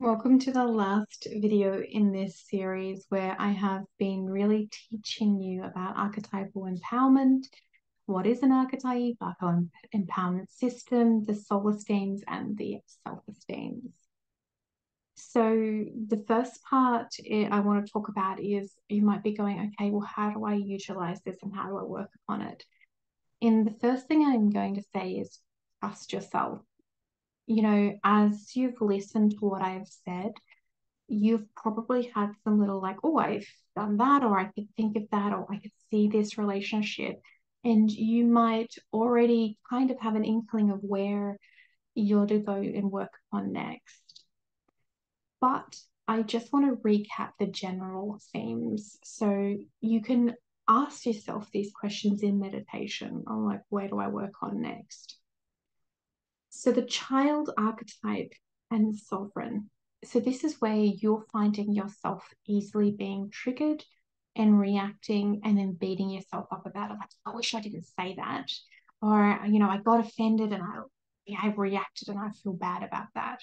Welcome to the last video in this series where I have been really teaching you about archetypal empowerment. What is an archetype, empowerment system, the soul esteems, and the self-esteems. So the first part I want to talk about is you might be going, okay, well, how do I utilize this and how do I work upon it? And the first thing I'm going to say is trust yourself. As you've listened to what I've said, you've probably had some little like, oh, I've done that, or I could think of that, or I could see this relationship. And you might already kind of have an inkling of where you're to go and work on next. But I just want to recap the general themes so you can ask yourself these questions in meditation on like, where do I work on next? So the child archetype and sovereign. So this is where you're finding yourself easily being triggered and reacting and then beating yourself up about it. Like, I wish I didn't say that. Or, I got offended and I reacted and I feel bad about that.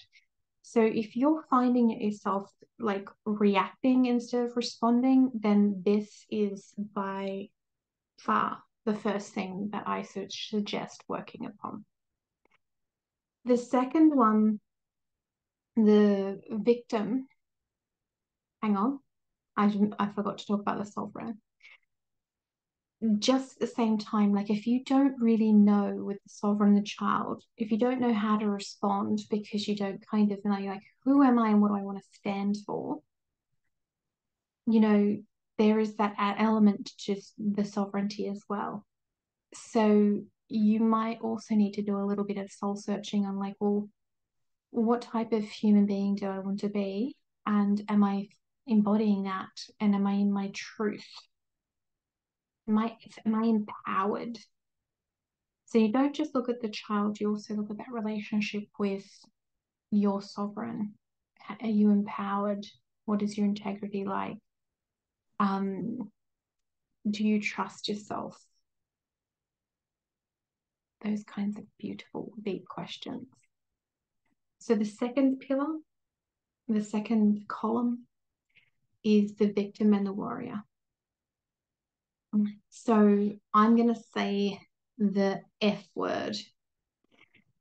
So if you're finding yourself like reacting instead of responding, then this is by far the first thing that I suggest working upon. The second one, the victim, hang on, I forgot to talk about the sovereign. Just at the same time, like if you don't really know with the sovereign and the child, if you don't know how to respond because you don't kind of know, like, who am I and what do I want to stand for? You know, there is that element to just the sovereignty as well. So you might also need to do a little bit of soul searching on like, well, what type of human being do I want to be? And am I embodying that? And am I in my truth? Am I empowered? So you don't just look at the child, you also look at that relationship with your sovereign. Are you empowered? What is your integrity like? Do you trust yourself? Those kinds of beautiful, deep questions. So the second pillar, the second column is the victim and the warrior. So I'm going to say the F word.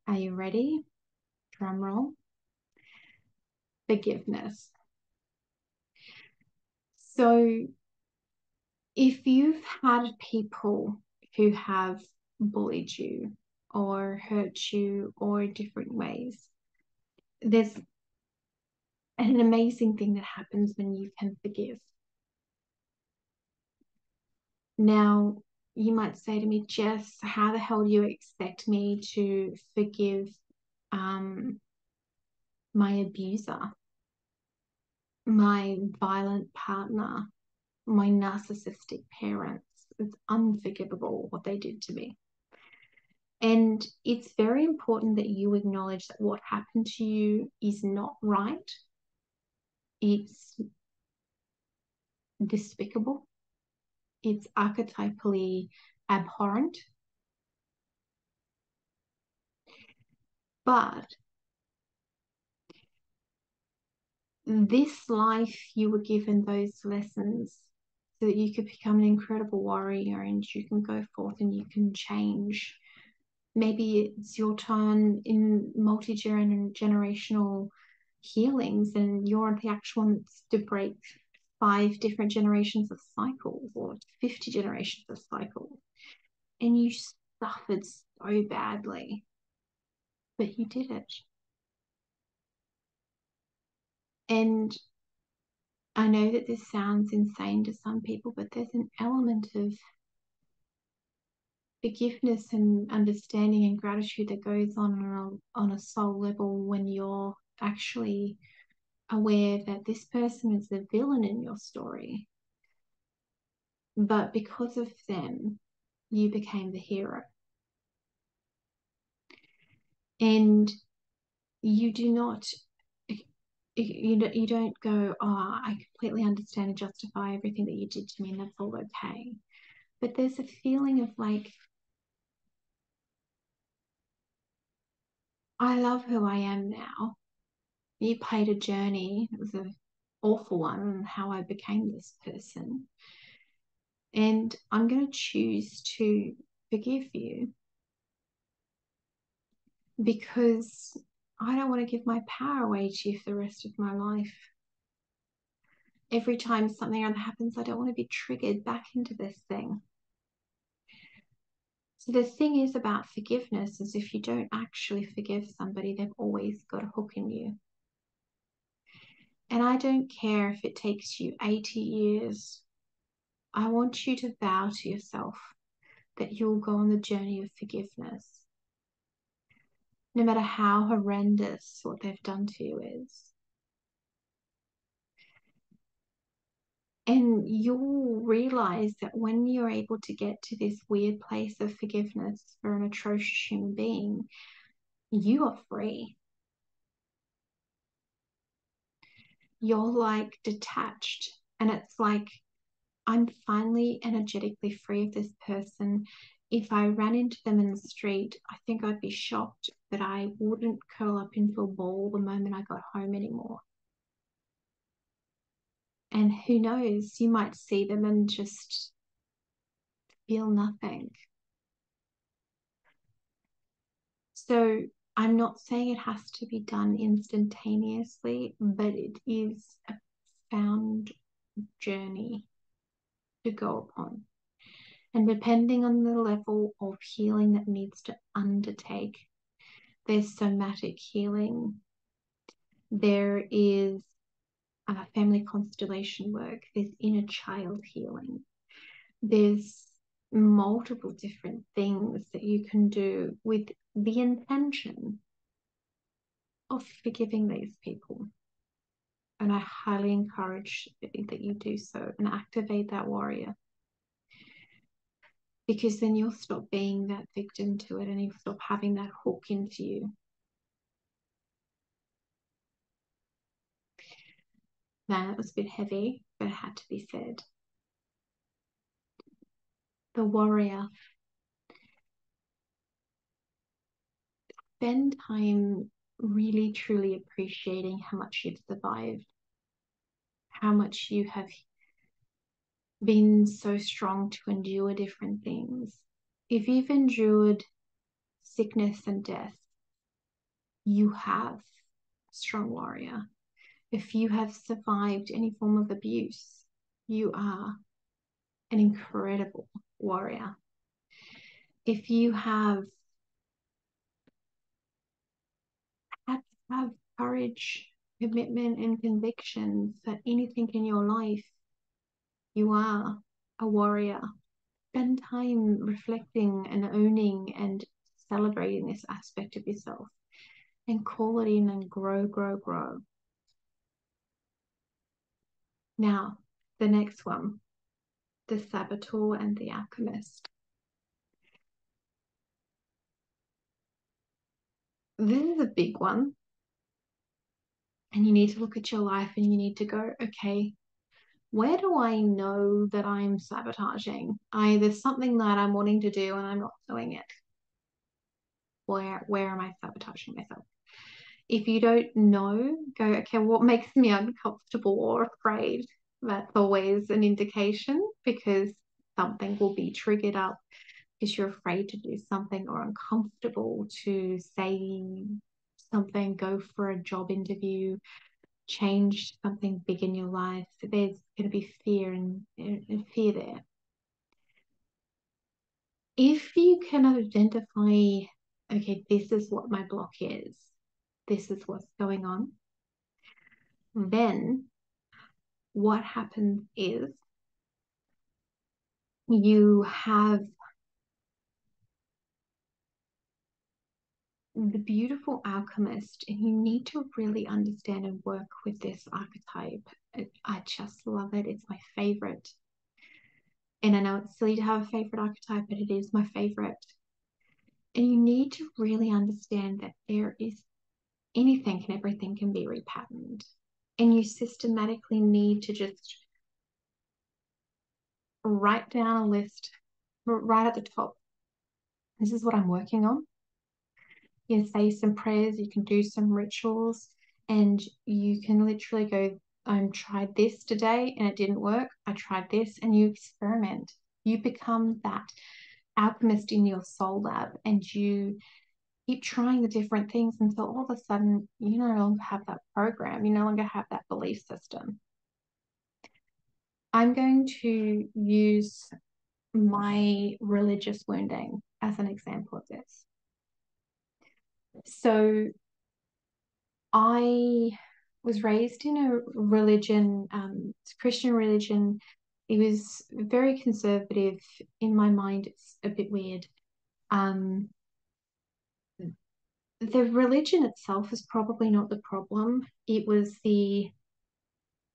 Are you ready? Drum roll. Forgiveness. So if you've had people who have bullied you or hurt you or different ways, there's an amazing thing that happens when you can forgive. Now, you might say to me, Jess, how the hell do you expect me to forgive my abuser, my violent partner, my narcissistic parents? It's unforgivable what they did to me. And it's very important that you acknowledge that what happened to you is not right. It's despicable. It's archetypally abhorrent. But this life, you were given those lessons so that you could become an incredible warrior and you can go forth and you can change. Maybe it's your turn in multi-generational healings and you're the actual one that's to break 5 different generations of cycles or 50 generations of cycles. And you suffered so badly, but you did it. And I know that this sounds insane to some people, but there's an element of forgiveness and understanding and gratitude that goes on a soul level when you're actually aware that this person is the villain in your story. But because of them, you became the hero. And you do not, you don't go, oh, I completely understand and justify everything that you did to me and that's all okay. But there's a feeling of like, I love who I am now. You played a journey. It was an awful one on how I became this person. And I'm going to choose to forgive you because I don't want to give my power away to you for the rest of my life. Every time something other happens, I don't want to be triggered back into this thing. So the thing is about forgiveness is if you don't actually forgive somebody, they've always got a hook in you. And I don't care if it takes you 80 years. I want you to vow to yourself that you'll go on the journey of forgiveness, no matter how horrendous what they've done to you is. And you'll realize that when you're able to get to this weird place of forgiveness for an atrocious human being, you are free. You're like detached. And it's like, I'm finally energetically free of this person. If I ran into them in the street, I think I'd be shocked that I wouldn't curl up into a ball the moment I got home anymore. And who knows, you might see them and just feel nothing. So I'm not saying it has to be done instantaneously, but it is a found journey to go upon. And depending on the level of healing that needs to undertake, there's somatic healing, there is family constellation work, there's inner child healing, there's multiple different things that you can do with the intention of forgiving these people. And I highly encourage that you do so and activate that warrior. Because then you'll stop being that victim to it and you'll stop having that hook into you. Now, that was a bit heavy, but it had to be said. The warrior. Spend time really truly appreciating how much you've survived, how much you have been so strong to endure different things. If you've endured sickness and death, you have a strong warrior. If you have survived any form of abuse, you are an incredible warrior. If you have had to have courage, commitment, and conviction for anything in your life, you are a warrior. Spend time reflecting and owning and celebrating this aspect of yourself and call it in and grow, grow, grow. Now, the next one, the saboteur and the alchemist. This is a big one. And you need to look at your life and you need to go, okay, where do I know that I'm sabotaging? There's something that I'm wanting to do and I'm not doing it. Where am I sabotaging myself? If you don't know, go, okay, what makes me uncomfortable or afraid? That's always an indication because something will be triggered up because you're afraid to do something or uncomfortable to say something, go for a job interview, change something big in your life. There's going to be fear and fear there. If you can identify, okay, this is what my block is, this is what's going on, then what happens is you have the beautiful alchemist, and you need to really understand and work with this archetype. I just love it. It's my favorite. And I know it's silly to have a favorite archetype, but it is my favorite. And you need to really understand that there is anything and everything can be repatterned. And you systematically need to just write down a list right at the top. This is what I'm working on. You can say some prayers, you can do some rituals, And you can literally go, I tried this today and it didn't work. I tried this, and you experiment. You become that alchemist in your soul lab, and you keep trying the different things until all of a sudden you no longer have that program, you no longer have that belief system. I'm going to use my religious wounding as an example of this. So I was raised in a religion, Christian religion. It was very conservative. In my mind, it's a bit weird. Um, the religion itself was probably not the problem. It was the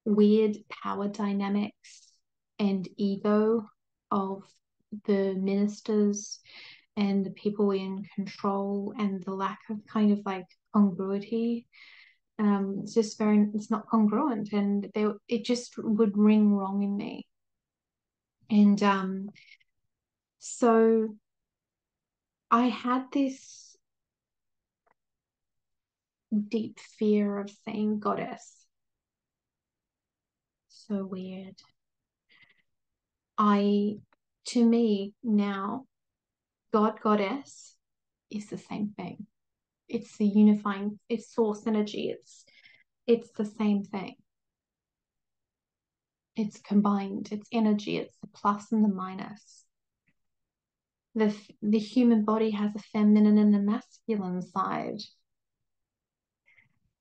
weird power dynamics and ego of the ministers and the people in control, and the lack of kind of like congruity. It's just very, it's not congruent, and it just would ring wrong in me. And so I had this deep fear of saying goddess. So weird. To me now, God, goddess is the same thing. It's the unifying, it's source energy. It's the same thing. It's combined, it's energy, it's the plus and the minus. The human body has a feminine and a masculine side.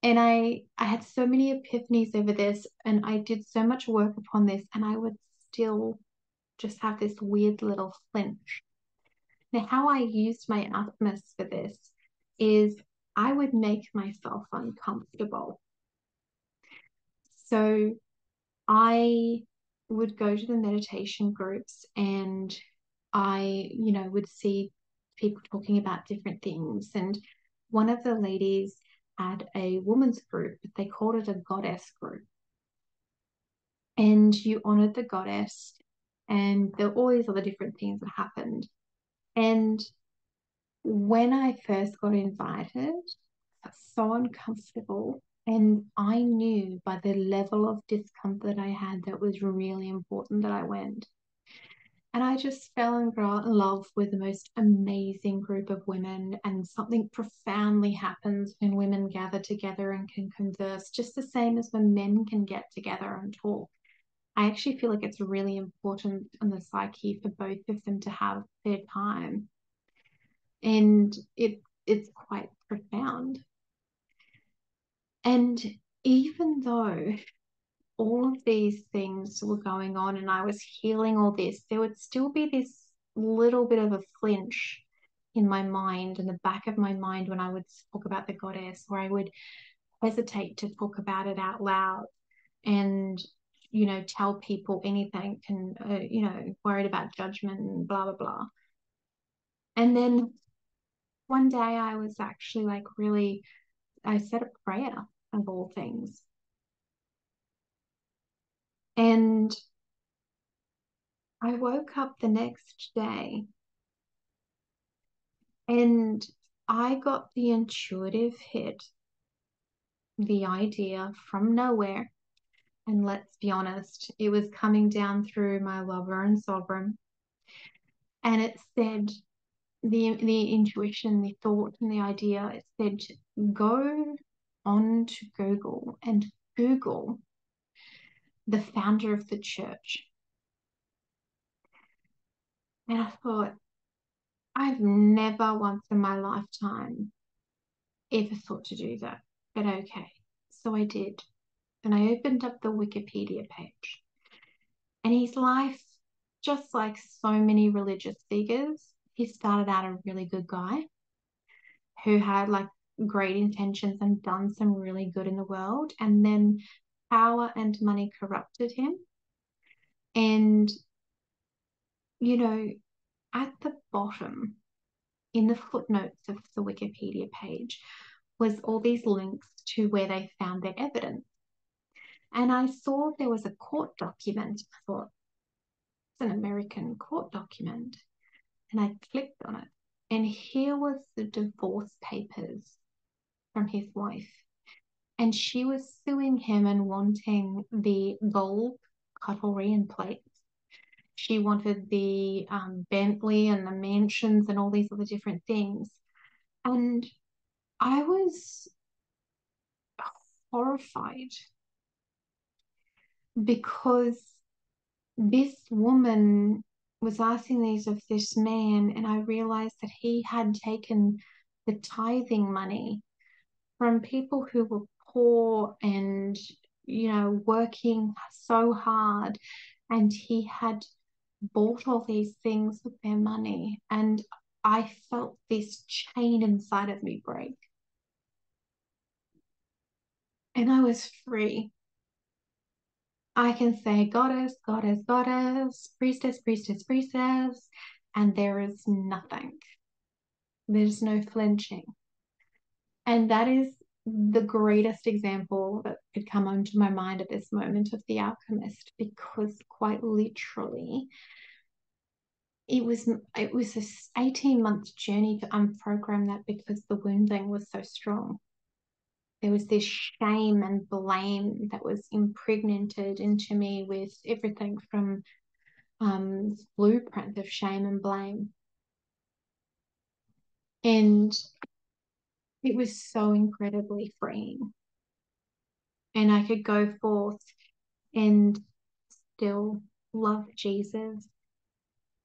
And I had so many epiphanies over this, and I did so much work upon this, and I would still just have this weird little flinch. Now, how I used my alchemist for this is I would make myself uncomfortable. So I would go to the meditation groups, and I, would see people talking about different things. And one of the ladies had a women's group, but they called it a goddess group. And you honored the goddess, and there were all these other different things that happened. And when I first got invited, I was so uncomfortable. And I knew by the level of discomfort I had that it was really important that I went. And I just fell in love with the most amazing group of women. And something profoundly happens when women gather together and can converse, just the same as when men can get together and talk. I actually feel like it's really important in the psyche for both of them to have their time. And it's quite profound. And even though all of these things were going on and I was healing all this, there would still be this little bit of a flinch in my mind, in the back of my mind, when I would talk about the goddess, where I would hesitate to talk about it out loud and, tell people anything and, worried about judgment and blah, blah, blah. And then one day I was actually like really, I said a prayer of all things. And I woke up the next day and I got the intuitive hit, the idea from nowhere. And let's be honest, it was coming down through my lover and sovereign. And it said, the intuition, the thought, and the idea, it said, go on to Google and Google the founder of the church. And I thought, I've never once in my lifetime ever thought to do that, but okay. So I did. And I opened up the Wikipedia page. And his life, just like so many religious figures, he started out a really good guy who had like great intentions and done some really good in the world. And then power and money corrupted him. And, at the bottom, in the footnotes of the Wikipedia page, was all these links to where they found their evidence. And I saw there was a court document. I thought, it's an American court document. And I clicked on it. And here was the divorce papers from his wife. And she was suing him and wanting the gold cutlery and plates. She wanted the Bentley and the mansions and all these other different things. And I was horrified because this woman was asking these of this man, and I realized that he had taken the tithing money from people who were poor and, working so hard, and he had bought all these things with their money. And I felt this chain inside of me break, and I was free. I can say goddess, goddess, goddess, priestess, priestess, priestess, and there is nothing. There's no flinching. And that is the greatest example that could come onto my mind at this moment of The Alchemist, because quite literally it was this 18-month journey to unprogram that, because the wounding was so strong. There was this shame and blame that was impregnated into me with everything from blueprint of shame and blame. And it was so incredibly freeing. And I could go forth and still love Jesus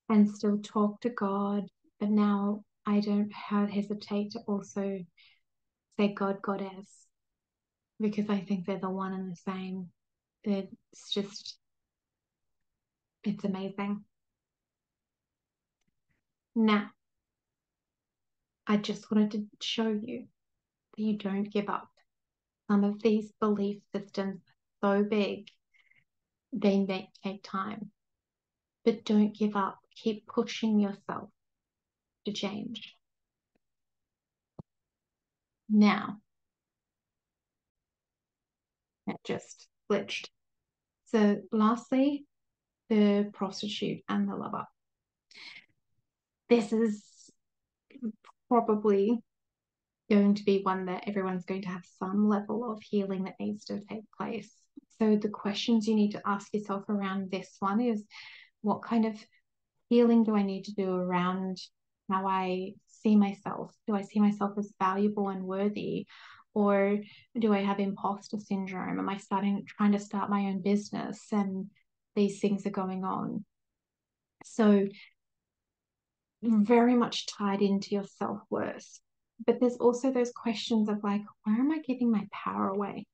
and still talk to God. But now I don't hesitate to also say God, Goddess, because I think they're the one and the same. It's amazing. Now, I just wanted to show you that you don't give up. Some of these belief systems are so big, they may take time, but don't give up. Keep pushing yourself to change. Now, it just glitched. So, lastly, the prostitute and the lover. This is probably going to be one that everyone's going to have some level of healing that needs to take place. So, the questions you need to ask yourself around this one is, what kind of healing do I need to do around how I see myself? Do I see myself as valuable and worthy? Or do I have imposter syndrome? Am I trying to start my own business and these things are going on? So, very much tied into your self-worth. But there's also those questions of like, where am I giving my power away?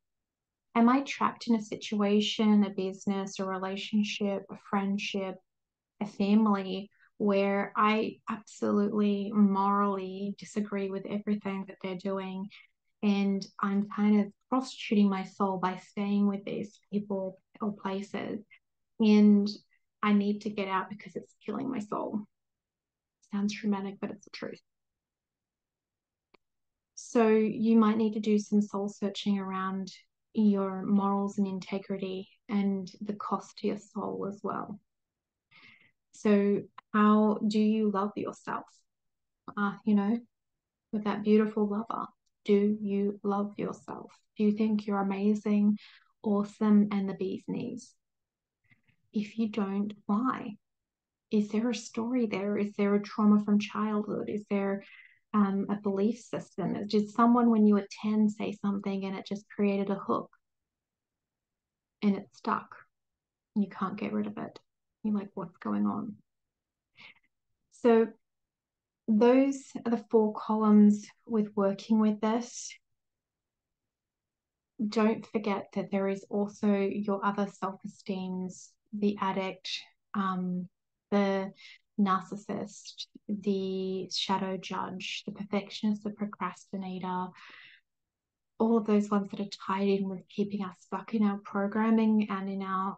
Am I trapped in a situation, a business, a relationship, a friendship, a family where I absolutely morally disagree with everything that they're doing? And I'm kind of prostituting my soul by staying with these people or places. And I need to get out because it's killing my soul. Sounds traumatic, but it's the truth. So you might need to do some soul searching around your morals and integrity and the cost to your soul as well. So how do you love yourself? With that beautiful lover, do you love yourself? Do you think you're amazing, awesome, and the bee's knees? If you don't, why? Is there a story there? Is there a trauma from childhood? Is there a belief system? Did someone when you were 10 say something and it just created a hook and it stuck? You can't get rid of it. You're like, what's going on? So those are the 4 columns with working with this. Don't forget that there is also your other self-esteems, the addict, the narcissist, the shadow judge, the perfectionist, the procrastinator, all of those ones that are tied in with keeping us stuck in our programming and in our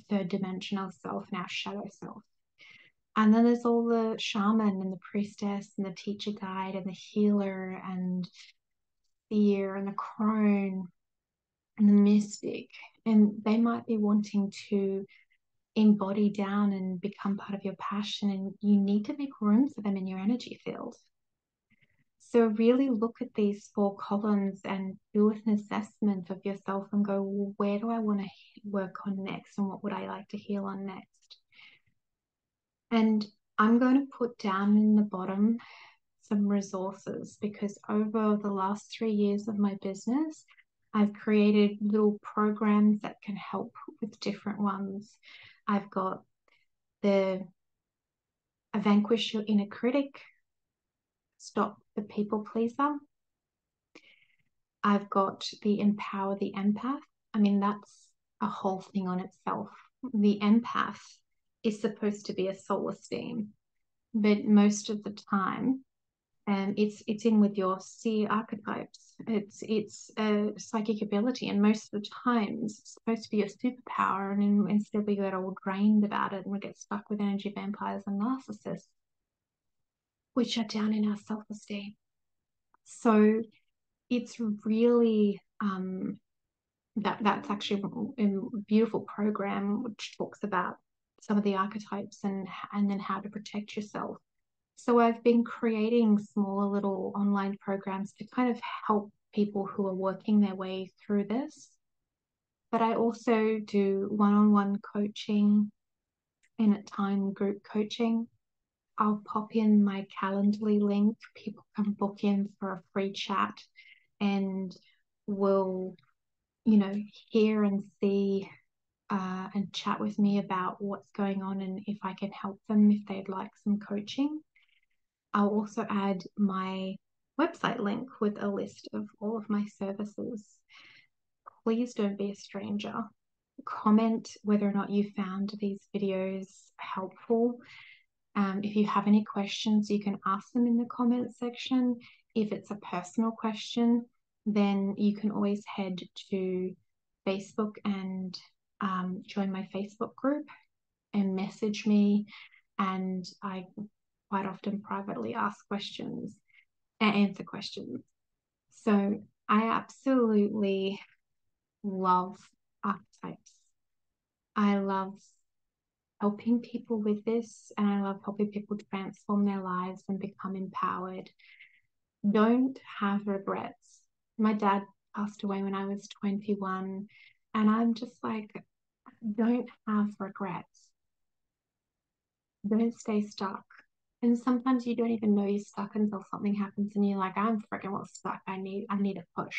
third dimensional self and our shadow self. And then there's all the shaman and the priestess and the teacher guide and the healer and fear and the crone and the mystic. And they might be wanting to embody down and become part of your passion, and you need to make room for them in your energy field. So really look at these four columns and do an assessment of yourself and go, well, where do I want to work on next, and what would I like to heal on next? And I'm going to put down in the bottom some resources, because over the last 3 years of my business, I've created little programs that can help with different ones. I've got the Vanquish Your Inner Critic, Stop the People Pleaser. I've got the Empower the Empath. I mean, that's a whole thing on itself. The empath is supposed to be a soul esteem, but most of the time, it's in with your seer archetypes. It's a psychic ability, and most of the times it's supposed to be a superpower, and instead we get all drained about it and we get stuck with energy vampires and narcissists, which are down in our self-esteem. So it's really that's actually a beautiful program which talks about some of the archetypes and then how to protect yourself. So I've been creating smaller little online programs to kind of help people who are working their way through this. But I also do one-on-one coaching and at time group coaching. I'll pop in my Calendly link. People can book in for a free chat and will, hear and see and chat with me about what's going on and if I can help them if they'd like some coaching. I'll also add my website link with a list of all of my services. Please don't be a stranger. Comment whether or not you found these videos helpful. If you have any questions, you can ask them in the comment section. If it's a personal question, then you can always head to Facebook and join my Facebook group and message me. And I quite often privately ask questions and answer questions. So I absolutely love archetypes. I love helping people with this, and I love helping people transform their lives and become empowered. Don't have regrets. My dad passed away when I was 21, and I'm just like, don't have regrets. Don't stay stuck. And sometimes you don't even know you're stuck until something happens and you're like, I'm freaking well stuck. I need a push.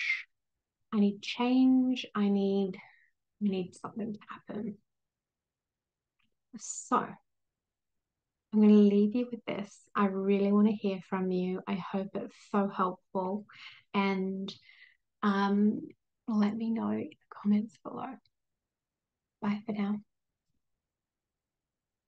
I need change. I need something to happen. So I'm going to leave you with this. I really want to hear from you. I hope it's so helpful. And let me know in the comments below. Bye for now.